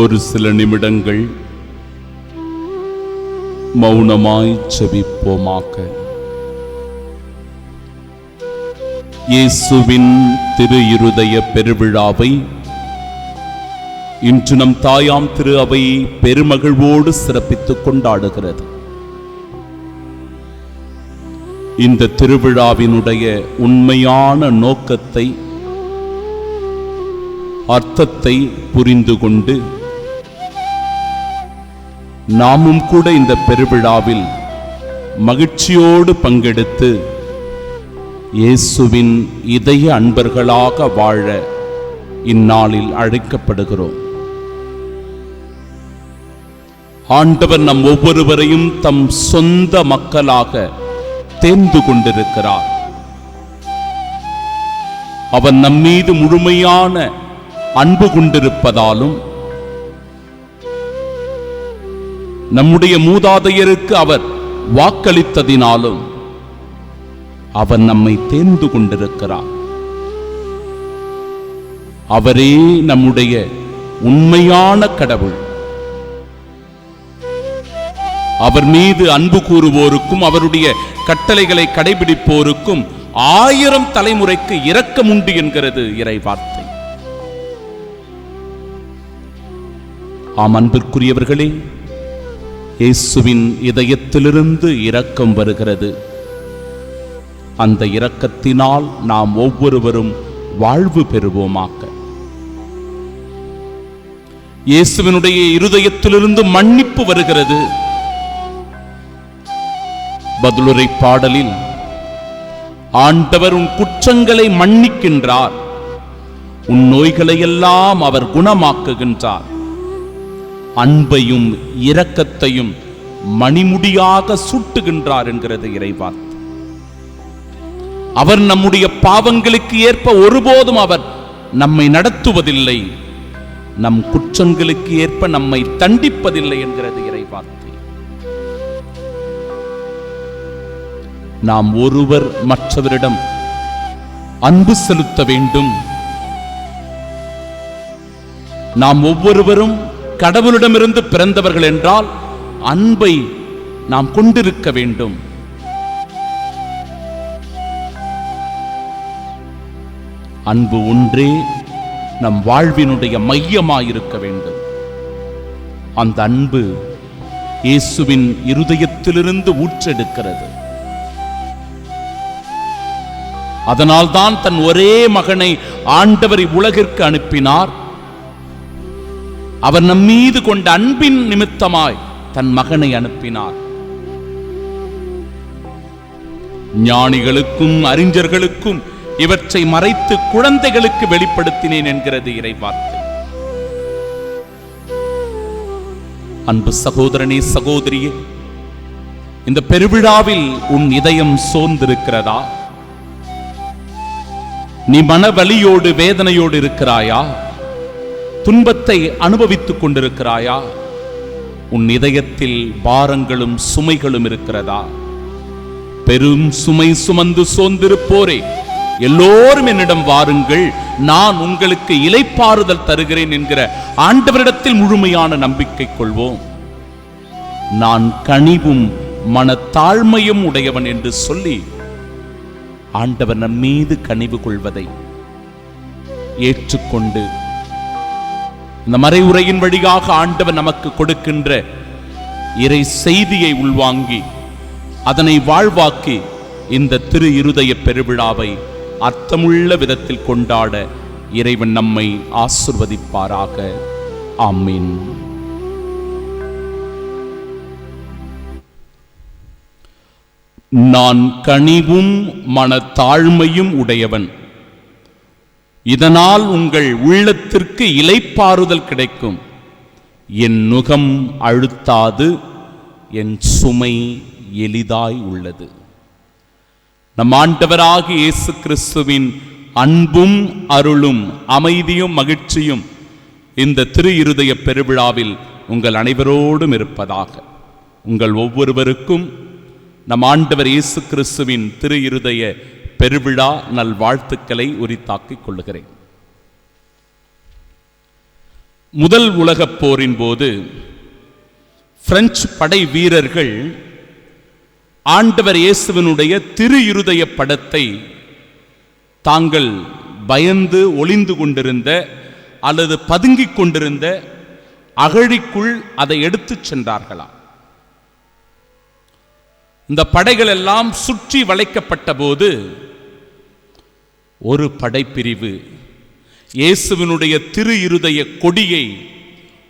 ஒரு சில நிமிடங்கள் மௌனமாய் ஜெபிப்போமாக. இயேசுவின் திரு இருதய பெருவிழாவை இன்று நம் தாயாம் திரு அவை பெருமகிழ்வோடு சிறப்பித்துக் கொண்டாடுகிறது. இந்த திருவிழாவினுடைய உண்மையான நோக்கத்தை, அர்த்தத்தை புரிந்து கொண்டு நாமும் கூட இந்த பெருவிழாவில் மகிழ்ச்சியோடு பங்கெடுத்து இயேசுவின் இதய அன்பர்களாக வாழ இந்நாளில் அழைக்கப்படுகிறோம். ஆண்டவர் நம் ஒவ்வொருவரையும் தம் சொந்த மக்களாக தேர்ந்து கொண்டிருக்கிறார். அவர் நம்மீது முழுமையான அன்பு கொண்டிருப்பதாலும், நம்முடைய மூதாதையருக்கு அவர் வாக்களித்ததினாலும் அவர் நம்மை தேர்ந்து கொண்டிருக்கிறார். அவரே நம்முடைய உண்மையான கடவுள். அவர் மீது அன்பு கூறுவோருக்கும் அவருடைய கட்டளைகளை கடைபிடிப்போருக்கும் 1000 தலைமுறைக்கு இரக்கம் உண்டு என்கிறது இறை வார்த்தை. ஆம் அன்பிற்குரியவர்களே, இயேசுவின் இதயத்திலிருந்து இரக்கம் வருகிறது. அந்த இரக்கத்தினால் நாம் ஒவ்வொருவரும் வாழ்வு பெறுவோமாக. இயேசுவினுடைய இருதயத்திலிருந்து மன்னிப்பு வருகிறது. பதிலுரை பாடலில் ஆண்டவர் உன் குற்றங்களை மன்னிக்கின்றார், உன் நோய்களை எல்லாம் அவர் குணமாக்குகின்றார், அன்பையும் இரக்கத்தையும் மணிமுடியாக சூட்டுகின்றார் என்கிறது இறைவார்த்தை. அவர் நம்முடைய பாவங்களுக்கு ஏற்ப ஒருபோதும் அவர் நம்மை நடத்துவதில்லை, நம் குற்றங்களுக்கு ஏற்ப நம்மை தண்டிப்பதில்லை என்கிறது இறைவார்த்தை. நாம் ஒருவர் மற்றவரிடம் அன்பு செலுத்த வேண்டும். நாம் ஒவ்வொருவரும் கடவுளிடமிருந்து பிறந்தவர்கள் என்றால் அன்பை நாம் கொண்டிருக்க வேண்டும். அன்பு ஒன்றே நம் வாழ்வினுடைய மையமாயிருக்க வேண்டும். அந்த அன்பு இயேசுவின் இருதயத்திலிருந்து ஊற்றெடுக்கிறது. அதனால்தான் தன் ஒரே மகனை ஆண்டவர் உலகிற்கு அனுப்பினார். அவர் நம்மீது கொண்ட அன்பின் நிமித்தமாய் தன் மகனை அனுப்பினார். ஞானிகளுக்கும் அறிஞர்களுக்கும் இவற்றை மறைத்து குழந்தைகளுக்கு வெளிப்படுத்தினேன் என்கிறது இறைவார்த்தை. அன்பு சகோதரனே, சகோதரியே, இந்த பெருவிழாவில் உன் இதயம் சோர்ந்திருக்கிறதா? நீ மனவலியோடு வேதனையோடு இருக்கிறாயா? துன்பத்தை அனுபவித்துக் கொண்டிருக்கிறாயா? உன் இதயத்தில் பாரங்களும் சுமைகளும் இருக்கிறதா? பெரும் சுமை சுமந்து சோர்ந்திருப்போரே, எல்லோரும் என்னிடம் வாருங்கள், நான் உங்களுக்கு இளைப்பாறுதல் தருகிறேன் என்கிற ஆண்டவரிடத்தில் முழுமையான நம்பிக்கை கொள்வோம். நான் கனிவும் மனத்தாழ்மையும் உடையவன் என்று சொல்லி ஆண்டவர் நம் மீது கனிவு கொள்வதை ஏற்றுக்கொண்டு இந்த மறைவுரையின் வழியாக ஆண்டவர் நமக்கு கொடுக்கின்ற இறை செய்தியை உள்வாங்கி அதனை வாழ்வாக்கி இந்த திரு இருதய பெருவிழாவை அர்த்தமுள்ள விதத்தில் கொண்டாட இறைவன் நம்மை ஆசிர்வதிப்பாராக. ஆமீன். நான் கனிவும் மனத்தாழ்மையும் உடையவன், இதனால் உங்கள் உள்ளத்திற்கு இளைப்பாறுதல் கிடைக்கும். என் நுகம் அழுத்தாது, என் சுமை எளிதாய் உள்ளது. நம் ஆண்டவராகிய இயேசு கிறிஸ்துவின் அன்பும் அருளும் அமைதியும் மகிழ்ச்சியும் இந்த திரு இருதய பெருவிழாவில் உங்கள் அனைவரோடும் இருப்பதாக. உங்கள் ஒவ்வொருவருக்கும் நம் ஆண்டவர் இயேசு கிறிஸ்துவின் திரு இருதய பெருவிழா நல் வாழ்த்துக்களை உரித்தாக்கிக் கொள்ளுகிறேன். முதல் உலகப் போரின் போது பிரெஞ்சு படை வீரர்கள் ஆண்டவர் இயேசுவினுடைய திரு இருதய படத்தை தாங்கள் பயந்து ஒளிந்து கொண்டிருந்த அல்லது பதுங்கிக் கொண்டிருந்த அகழிக்குள் அதை எடுத்துச் சென்றார்களாம். இந்த படைகள் எல்லாம் சுற்றி வளைக்கப்பட்ட போது ஒரு படைப்பிரிவு இயேசுவினுடைய திரு இருதய கொடியை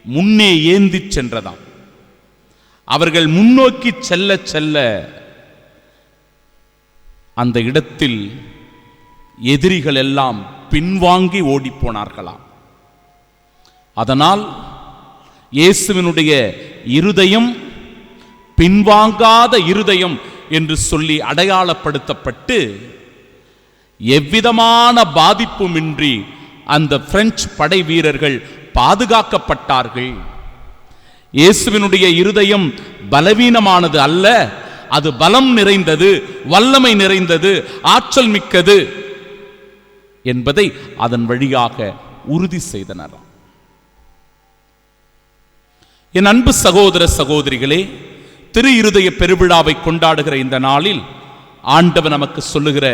முன்னே ஏந்தி சென்றதாம். அவர்கள் முன்னோக்கி செல்ல செல்ல அந்த இடத்தில் எதிரிகள் எல்லாம் பின்வாங்கி ஓடிப்போனார்களாம். அதனால் இயேசுவினுடைய இருதயம் பின்வாங்காத இருதயம் என்று சொல்லி அடையாளப்படுத்தப்பட்டு எவ்விதமான பாதிப்புமின்றி அந்த பிரெஞ்சு படை வீரர்கள் பாதுகாக்கப்பட்டார்கள். இயேசுவினுடைய இருதயம் பலவீனமானது அல்ல, அது பலம் நிறைந்தது, வல்லமை நிறைந்தது, ஆற்றல் மிக்கது என்பதை அதன் வழியாக உறுதி செய்தனர். என் அன்பு சகோதர சகோதரிகளே, திரு இருதய பெருவிழாவை கொண்டாடுகிற இந்த நாளில் ஆண்டவர் நமக்கு சொல்லுகிற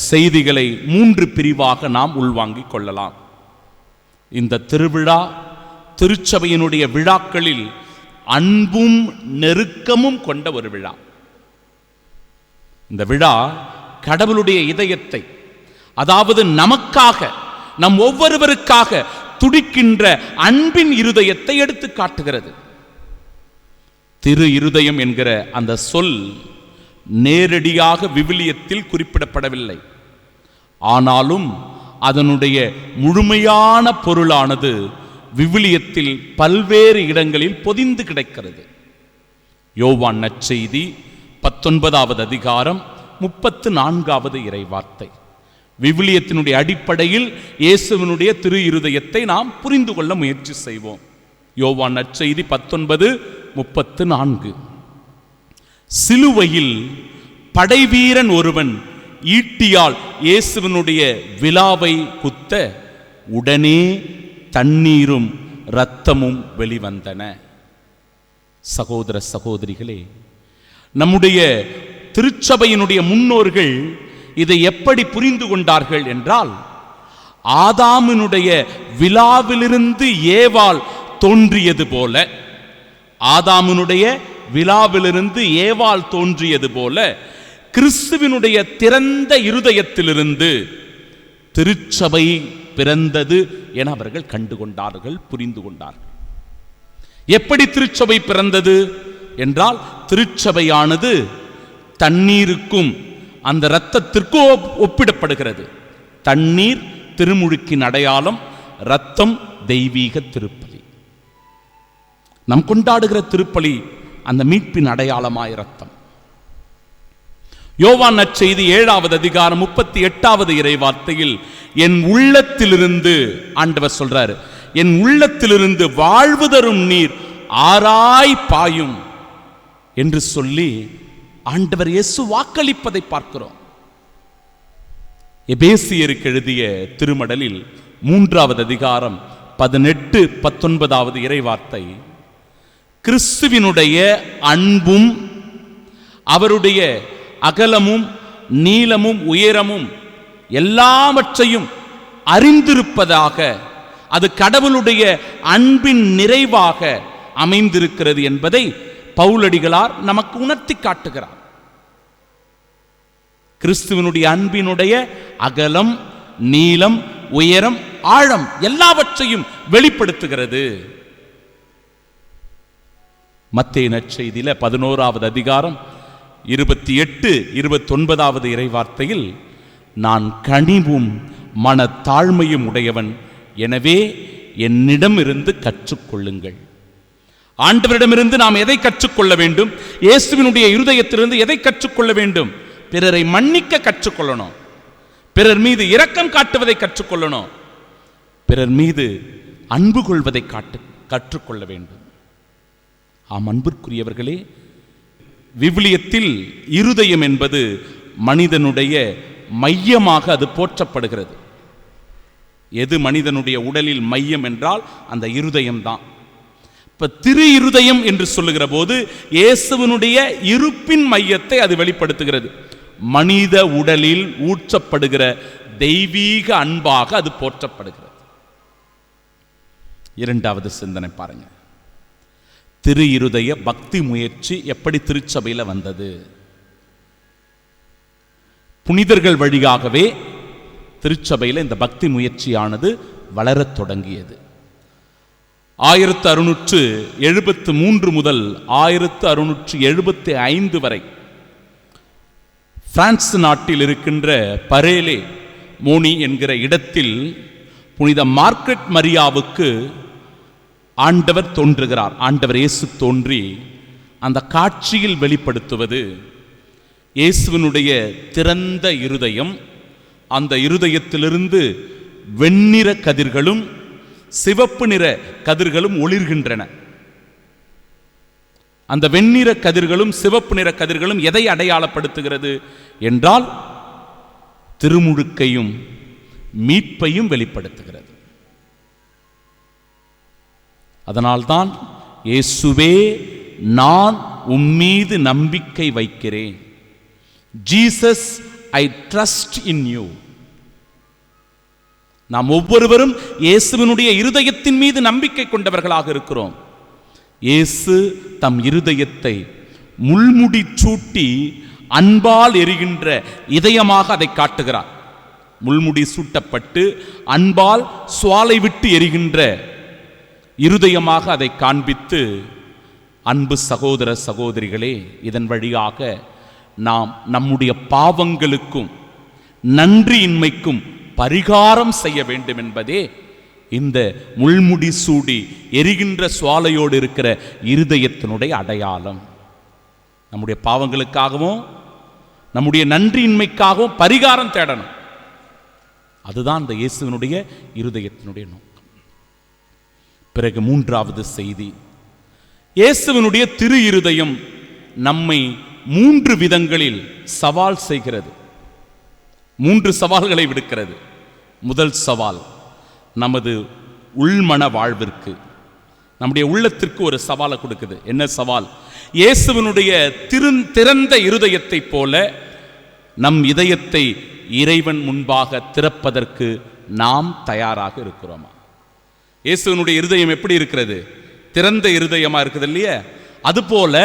செய்திகளை 3 பிரிவாக நாம் உள்வாங்கிக் கொள்ளலாம். இந்த திருவிழா திருச்சபையினுடைய விழாக்களில் அன்பும் நெருக்கமும் கொண்ட ஒரு விழா. இந்த விழா கடவுளுடைய இதயத்தை, அதாவது நமக்காக, நம் ஒவ்வொருவருக்காக துடிக்கின்ற அன்பின் இருதயத்தை எடுத்து காட்டுகிறது. திரு இருதயம் என்கிற அந்த சொல் நேரடியாக விவிலியத்தில் குறிப்பிடப்படவில்லை. ஆனாலும் அதனுடைய முழுமையான பொருளானது விவிலியத்தில் பல்வேறு இடங்களில் பொதிந்து கிடக்கிறது. யோவான் நற்செய்தி 19வது அதிகாரம் 34வது இறைவார்த்தை. விவிலியத்தினுடைய அடிப்படையில் இயேசுவினுடைய திரு இருதயத்தை நாம் புரிந்து கொள்ள முயற்சி செய்வோம். யோவான் நற்செய்தி 19:34. சிலுவையில் படைவீரன் ஒருவன் ஈட்டியால் இயேசுவினுடைய விலாவை குத்த உடனே தண்ணீரும் இரத்தமும் வெளிவந்தன. சகோதர சகோதரிகளே, நம்முடைய திருச்சபையினுடைய முன்னோர்கள் இதை எப்படி புரிந்து கொண்டார்கள் என்றால், ஆதாமினுடைய விலாவிலிருந்து ஏவாள் தோன்றியது போல, ஆதாமினுடைய விலாவிலிருந்து ஏவாள் தோன்றியது போல கிறிஸ்துவினுடைய திறந்த இருதயத்திலிருந்து திருச்சபை பிறந்தது என அவர்கள் கண்டுகொண்டார்கள், புரிந்து கொண்டார்கள். எப்படி திருச்சபை பிறந்தது என்றால், திருச்சபையானது தண்ணீருக்கும் அந்த இரத்தத்திற்கும் ஒப்பிடப்படுகிறது. தண்ணீர் திருமுழுக்கின் அடையாளம், இரத்தம் தெய்வீக திருப்பலி. நாம் கொண்டாடுகிற திருப்பலி அந்த மீட்பின் அடையாளமாய் இரத்தம். யோவான் நற்செய்தி 7வது அதிகாரம் 38வது இறைவார்த்தையில், என் உள்ளத்திலிருந்து, ஆண்டவர் சொல்றாரு, என் உள்ளத்திலிருந்து வாழ்வு தரும் நீர் ஆராய் பாயும் என்று சொல்லி ஆண்டவர் இயேசு வாக்களிப்பதை பார்க்கிறோம். எபேசியருக்கு எழுதிய திருமடலில் 3வது அதிகாரம் 18-19வது இறைவார்த்தை, கிறிஸ்துவினுடைய அன்பும் அவருடைய அகலமும் நீளமும் உயரமும் எல்லாவற்றையும் அறிந்திருப்பதாக, அது கடவுளுடைய அன்பின் நிறைவாக அமைந்திருக்கிறது என்பதை பவுலடிகளார் நமக்கு உணர்த்தி காட்டுகிறார். கிறிஸ்துவனுடைய அன்பினுடைய அகலம், நீளம், உயரம், ஆழம் எல்லாவற்றையும் வெளிப்படுத்துகிறது. மத்தேயு நற்செய்தியில 11வது அதிகாரம் 28-29வது இறைவார்த்தையில், நான் கனிவும் மனத்தாழ்மையும் உடையவன், எனவே என்னிடமிருந்து கற்றுக்கொள்ளுங்கள். ஆண்டவரிடமிருந்து நாம் எதை கற்றுக்கொள்ள வேண்டும்? இயேசுவினுடைய இருதயத்திலிருந்து எதை கற்றுக்கொள்ள வேண்டும்? பிறரை மன்னிக்க கற்றுக்கொள்ளணும், பிறர் மீது இரக்கம் காட்டுவதை கற்றுக்கொள்ளணும், பிறர் மீது அன்பு கொள்வதை கற்றுக்கொள்ள வேண்டும். ஆம் அன்பிற்குரியவர்களே, விவிலியத்தில் இருதயம் என்பது மனிதனுடைய மையமாக அது போற்றப்படுகிறது. எது மனிதனுடைய உடலில் மையம் என்றால் அந்த இருதயம்தான். இப்ப திரு இருதயம் என்று சொல்லுகிற போது இயேசுவினுடைய இருப்பின் மையத்தை அது வெளிப்படுத்துகிறது. மனித உடலில் ஊற்றப்படுகிற தெய்வீக அன்பாக அது போற்றப்படுகிறது. இரண்டாவது சிந்தனை பாருங்க. திரு இருதய பக்தி முயற்சி எப்படி திருச்சபையில வந்தது? புனிதர்கள் வழியாகவே திருச்சபையில் இந்த பக்தி முயற்சியானது வளரத் தொடங்கியது. 1673 முதல் 1675 வரை பிரான்ஸ் நாட்டில் இருக்கின்ற பரேலே மோனி என்கிற இடத்தில் புனித மார்கரெட் மரியாவுக்கு ஆண்டவர் தோன்றுகிறார். ஆண்டவர் இயேசு தோன்றி அந்த காட்சியில் வெளிப்படுத்துவது இயேசுவினுடைய திறந்த இருதயம். அந்த இருதயத்திலிருந்து வெண்ணிற கதிர்களும் சிவப்பு நிற கதிர்களும் ஒளிர்கின்றன. அந்த வெண்ணிற கதிர்களும் சிவப்பு நிற கதிர்களும் எதை அடையாளப்படுத்துகிறது என்றால் திருமுழுக்கையும் மீட்பையும் வெளிப்படுத்துகிறது. அதனால்தான் இயேசுவே நான் உம்மீது நம்பிக்கை வைக்கிறேன், Jesus I trust in you. நாம் ஒவ்வொருவரும் இயேசுவினுடைய இருதயத்தின் மீது நம்பிக்கை கொண்டவர்களாக இருக்கிறோம். இயேசு தம் இருதயத்தை முள்முடி சூட்டி அன்பால் எரிகின்ற இதயமாக அதை காட்டுகிறார். முள்முடி சூட்டப்பட்டு அன்பால் சுவாலை விட்டு எரிகின்ற இருதயமாக அதை காண்பித்து, அன்பு சகோதர சகோதரிகளே, இதன் வழியாக நாம் நம்முடைய பாவங்களுக்கும் நன்றியின்மைக்கும் பரிகாரம் செய்ய வேண்டும் என்பதே இந்த முள்முடி சூடி எரிகின்ற சுவாலையோடு இருக்கிற இருதயத்தினுடைய அடையாளம். நம்முடைய பாவங்களுக்காகவும் நம்முடைய நன்றியின்மைக்காகவும் பரிகாரம் தேடணும். அதுதான் இந்த இயேசுவினுடைய இருதயத்தினுடைய நோக்கம். பிறகு மூன்றாவது செய்தி, இயேசுவினுடைய திரு இருதயம் நம்மை 3 விதங்களில் சவால் செய்கிறது. 3 சவால்களை விடுக்கிறது. முதல் சவால் நமது உள்மன வாழ்விற்கு, நம்முடைய உள்ளத்திற்கு ஒரு சவாலை கொடுக்குது. என்ன சவால்? இயேசுவினுடைய திறந்த இருதயத்தை போல நம் இதயத்தை இறைவன் முன்பாக திறப்பதற்கு நாம் தயாராக இருக்கிறோமா? இயேசுவினுடைய இருதயம் எப்படி இருக்கிறது? திறந்த இருதயமா இருக்குது இல்லையா? அதுபோல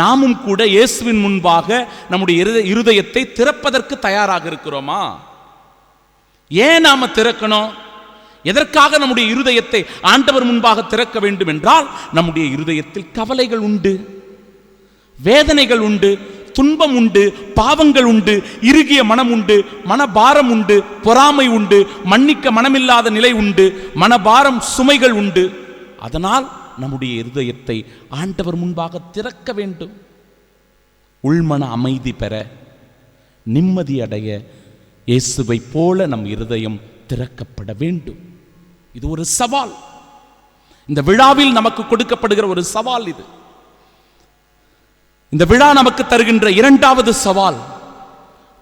நாமும் கூட இயேசுவின் முன்பாக நம்முடைய இருதயத்தை திறப்பதற்கு தயாராக இருக்கிறோமா? ஏன் நாம திறக்கணும்? எதற்காக நம்முடைய இருதயத்தை ஆண்டவர் முன்பாக திறக்க வேண்டும் என்றால், நம்முடைய இருதயத்தில் கவலைகள் உண்டு, வேதனைகள் உண்டு, துன்பம் உண்டு, பாவங்கள் உண்டு, இறுகிய மனம் உண்டு, மனபாரம் உண்டு, பொறாமை உண்டு, மன்னிக்க மனமில்லாத நிலை உண்டு, மனபாரம் சுமைகள் உண்டு. அதனால் நம்முடைய இருதயத்தை ஆண்டவர் முன்பாக திறக்க வேண்டும். உள்மன அமைதி பெற, நிம்மதி அடைய இயேசுவை போல நம் இருதயம் திறக்கப்பட வேண்டும். இது ஒரு சவால். இந்த விழாவில் நமக்கு கொடுக்கப்படுகிற ஒரு சவால் இது. இந்த விழா நமக்கு தருகின்ற இரண்டாவது சவால்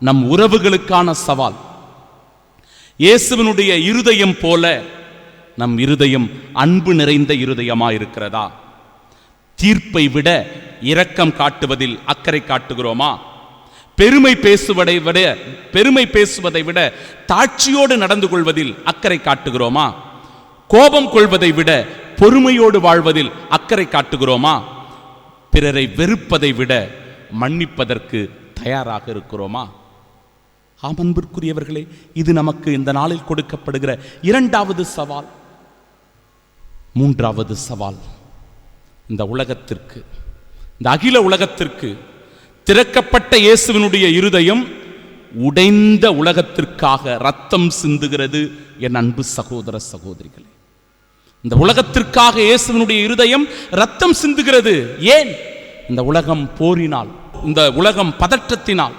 நம் உறவுகளுக்கான சவால். இயேசுவினுடைய இருதயம் போல நம் இருதயம் அன்பு நிறைந்த இருதயமாயிருக்கிறதா? தீர்ப்பை விட இரக்கம் காட்டுவதில் அக்கறை காட்டுகிறோமா? பெருமை பேசுவதை விட தாட்சியோடு நடந்து கொள்வதில் அக்கறை காட்டுகிறோமா? கோபம் கொள்வதை விட பொறுமையோடு வாழ்வதில் அக்கறை காட்டுகிறோமா? பிறரை வெறுப்பதை விட மன்னிப்பதற்கு தயாராக இருக்கிறோமா? அன்பிற்குரியவர்களே, இது நமக்கு இந்த நாளில் கொடுக்கப்படுகிற இரண்டாவது சவால். மூன்றாவது சவால், இந்த உலகத்திற்கு, இந்த அகில உலகத்திற்கு திறக்கப்பட்ட இயேசுவினுடைய இருதயம் உடைந்த உலகத்திற்காக ரத்தம் சிந்துகிறது. என் அன்பு சகோதர சகோதரிகளே, இந்த உலகத்திற்காக இயேசுவினுடைய இருதயம் ரத்தம் சிந்துகிறது. ஏன்? இந்த உலகம் போரினால், இந்த உலகம் பதற்றத்தினால்,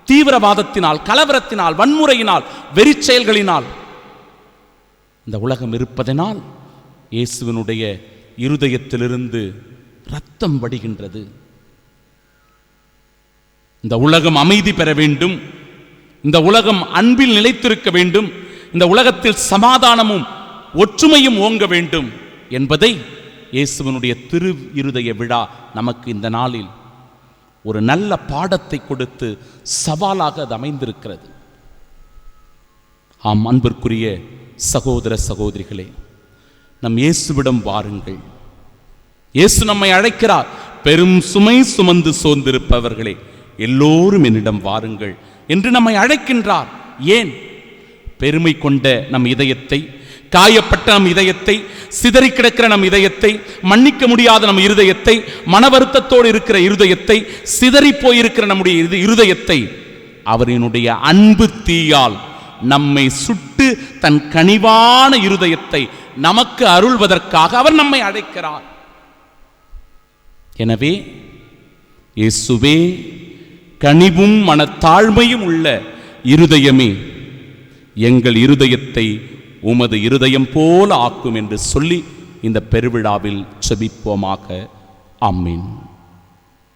தீவிரவாதத்தினால், கலவரத்தினால், வன்முறையினால், வெறி செயல்களினால் இந்த உலகம் இருப்பதனால் இயேசுவினுடைய இருதயத்திலிருந்து ரத்தம் வடிகின்றது. இந்த உலகம் அமைதி பெற வேண்டும், இந்த உலகம் அன்பில் நிலைத்திருக்க வேண்டும், இந்த உலகத்தில் சமாதானமும் ஒற்றுமையும் ஓங்க வேண்டும் என்பதை இயேசுவினுடைய திரு இருதய விழா நமக்கு இந்த நாளில் ஒரு நல்ல பாடத்தை கொடுத்து சவாலாக அது அமைந்திருக்கிறது. ஆம், அன்பிற்குரிய சகோதர சகோதரிகளே, நம் இயேசுவிடம் வாருங்கள். இயேசு நம்மை அழைக்கிறார். பெரும் சுமை சுமந்து சோர்ந்திருப்பவர்களே எல்லோரும் என்னிடம் வாருங்கள் என்று நம்மை அழைக்கின்றார். ஏன்? பெருமை கொண்ட நம் இதயத்தை, காயப்பட்ட நம் இதயத்தை, சிதறி கிடக்கிற நம் இதயத்தை, மன்னிக்க முடியாத நம் இருதயத்தை, மன வருத்தத்தோடு இருக்கிற இருதயத்தை, சிதறி போயிருக்கிற நம்முடைய இருதயத்தை அவரினுடைய அன்பு தீயால் நம்மை சுட்டு தன் கனிவான இருதயத்தை நமக்கு அருள்வதற்காக அவர் நம்மை அழைக்கிறார். எனவே இயேசுவே, கனிவும் மனத்தாழ்மையும் உள்ள இருதயமே, எங்கள் இருதயத்தை உமது இருதயம் போல ஆக்கும் என்று சொல்லி இந்த பெருவிழாவில் செபிப்போமாக. ஆமென்.